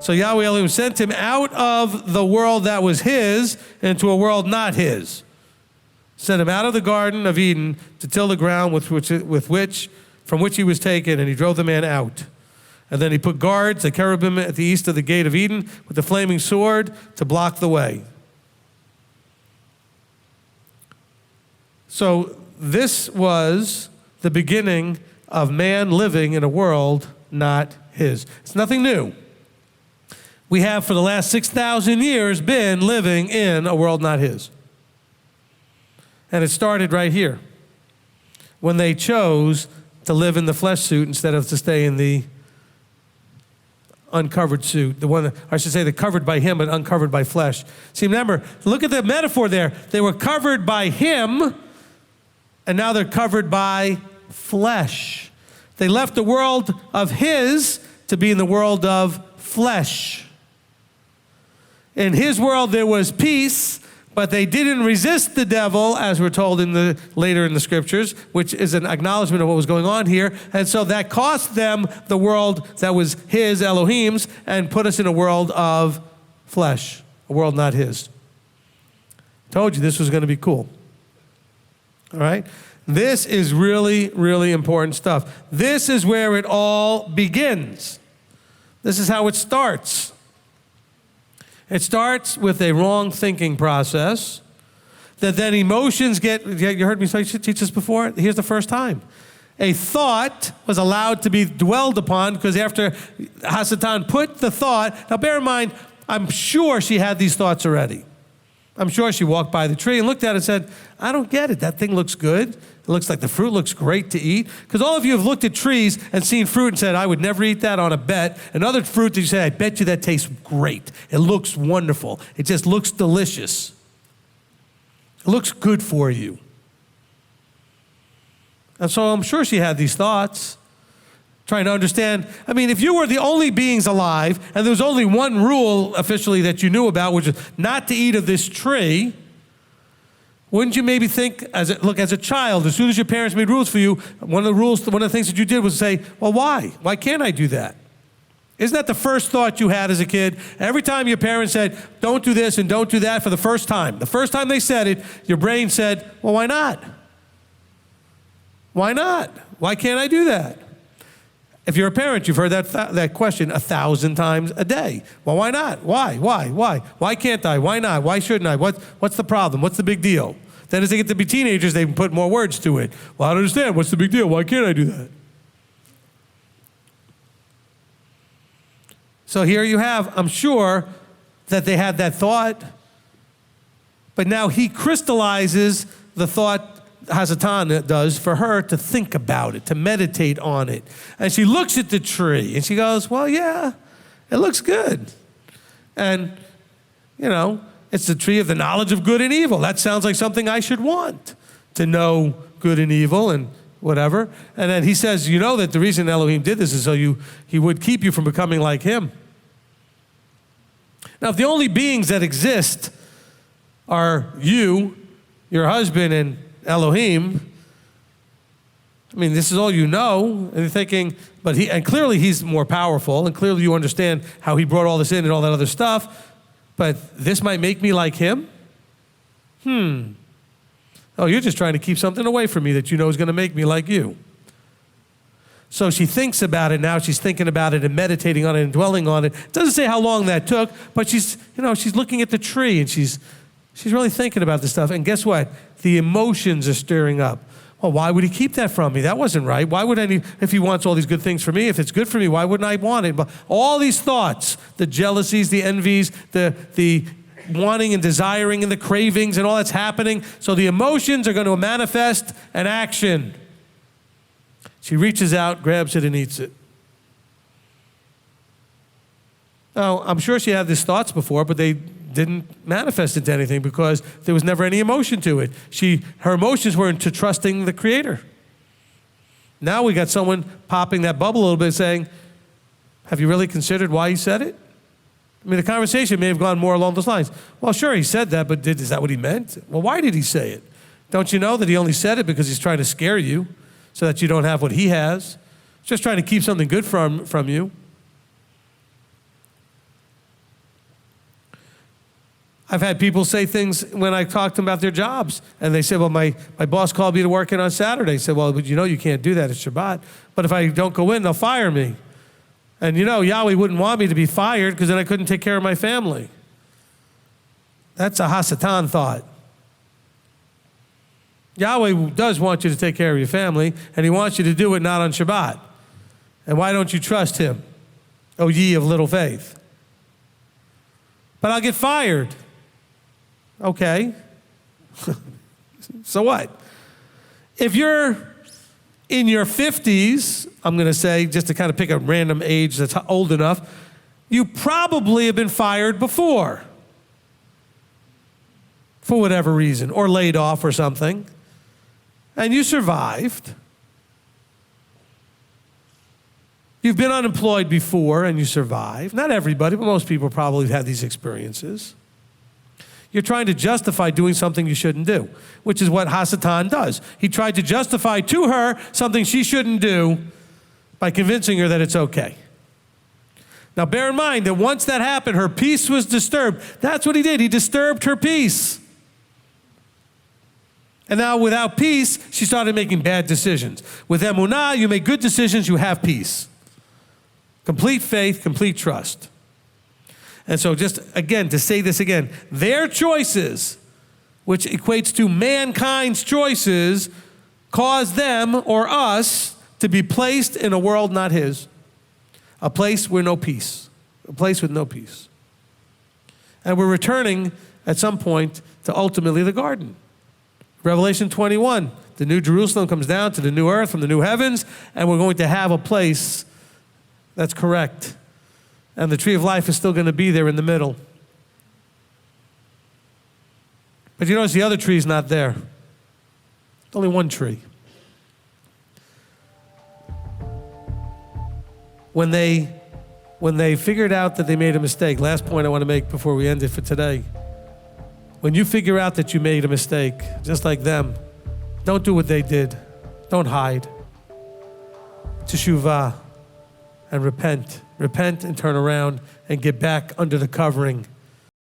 So Yahweh Elohim sent him out of the world that was his into a world not his. Sent him out of the Garden of Eden to till the ground from which he was taken, and he drove the man out. And then he put guards, the cherubim at the east of the gate of Eden, with the flaming sword to block the way. So this was the beginning of man living in a world not his. It's nothing new. We have for the last 6,000 years been living in a world not his. And it started right here, when they chose to live in the flesh suit instead of to stay in the uncovered suit. The one, I should say, the covered by him, but uncovered by flesh. See, remember, look at the metaphor there. They were covered by him, and now they're covered by flesh. They left the world of his to be in the world of flesh. In his world there was peace, but they didn't resist the devil, as we're told later in the scriptures, which is an acknowledgement of what was going on here. And so that cost them the world that was his, Elohim's, and put us in a world of flesh, a world not his. Told you this was going to be cool. All right? This is really, really important stuff. This is where it all begins. This is how it starts. It starts with a wrong thinking process that then emotions get, you heard me teach this before? Here's the first time. A thought was allowed to be dwelled upon because after Hasatan put the thought, now bear in mind, I'm sure she had these thoughts already. I'm sure she walked by the tree and looked at it and said, I don't get it. That thing looks good. It looks like the fruit looks great to eat. Because all of you have looked at trees and seen fruit and said, I would never eat that on a bet. Another fruit that you say, I bet you that tastes great. It looks wonderful. It just looks delicious. It looks good for you. And so I'm sure she had these thoughts, trying to understand. I mean, if you were the only beings alive and there was only one rule officially that you knew about, which is not to eat of this tree, wouldn't you maybe think, as a child, as soon as your parents made rules for you, one of the things that you did was say, well, why? Why can't I do that? Isn't that the first thought you had as a kid? Every time your parents said, don't do this and don't do that for the first time they said it, your brain said, well, why not? Why not? Why can't I do that? If you're a parent, you've heard that question 1,000 times a day. Well, why not? Why? Why can't I? Why not? Why shouldn't I? What's the problem? What's the big deal? Then as they get to be teenagers, they put more words to it. Well, I don't understand. What's the big deal? Why can't I do that? So here you have, I'm sure that they had that thought, but now he crystallizes the thought Hasatan does for her to think about it, to meditate on it. And she looks at the tree and she goes, well, yeah, it looks good. And, it's the tree of the knowledge of good and evil. That sounds like something I should want, to know good and evil and whatever. And then he says, you know that the reason Elohim did this is so he would keep you from becoming like him. Now, if the only beings that exist are you, your husband, and Elohim, I mean, this is all you know, and you're thinking, and clearly he's more powerful, and clearly you understand how he brought all this in and all that other stuff, but this might make me like him? Oh, you're just trying to keep something away from me that you know is going to make me like you. So she thinks about it now, she's thinking about it and meditating on it and dwelling on it. It doesn't say how long that took, but she's looking at the tree and she's really thinking about this stuff. And guess what? The emotions are stirring up. Well, why would he keep that from me? That wasn't right. Why would if he wants all these good things for me, if it's good for me, why wouldn't I want it? But all these thoughts, the jealousies, the envies, the wanting and desiring and the cravings and all that's happening. So the emotions are going to manifest an action. She reaches out, grabs it, and eats it. Now, I'm sure she had these thoughts before, but they didn't manifest into anything because there was never any emotion to it. Her emotions were into trusting the Creator. Now we got someone popping that bubble a little bit saying, have you really considered why he said it? I mean, the conversation may have gone more along those lines. Well, sure, he said that, but is that what he meant? Well, why did he say it? Don't you know that he only said it because he's trying to scare you so that you don't have what he has? He's just trying to keep something good from you. I've had people say things when I talk to them about their jobs. And they say, well, my boss called me to work in on Saturday. I said, well, but you can't do that. It's Shabbat. But if I don't go in, they'll fire me. And Yahweh wouldn't want me to be fired because then I couldn't take care of my family. That's a Hasatan thought. Yahweh does want you to take care of your family, and he wants you to do it not on Shabbat. And why don't you trust him, O ye of little faith? But I'll get fired. Okay. So what? If you're in your 50s, I'm going to say, just to kind of pick a random age that's old enough, you probably have been fired before for whatever reason, or laid off or something, and you survived. You've been unemployed before and you survived. Not everybody, but most people probably have had these experiences. You're trying to justify doing something you shouldn't do, which is what Hasatan does. He tried to justify to her something she shouldn't do by convincing her that it's okay. Now bear in mind that once that happened, her peace was disturbed. That's what he did. He disturbed her peace. And now without peace, she started making bad decisions. With emunah, you make good decisions, you have peace. Complete faith, complete trust. And so just again, to say this again, their choices, which equates to mankind's choices, cause them or us to be placed in a world not his, a place where no peace, a place with no peace. And we're returning at some point to ultimately the garden. Revelation 21, the new Jerusalem comes down to the new earth from the new heavens, and we're going to have a place that's correct. And the tree of life is still going to be there in the middle. But you notice the other tree is not there. There's only one tree. When they figured out that they made a mistake, last point I want to make before we end it for today. When you figure out that you made a mistake, just like them, don't do what they did. Don't hide. Teshuvah and repent. Repent and turn around and get back under the covering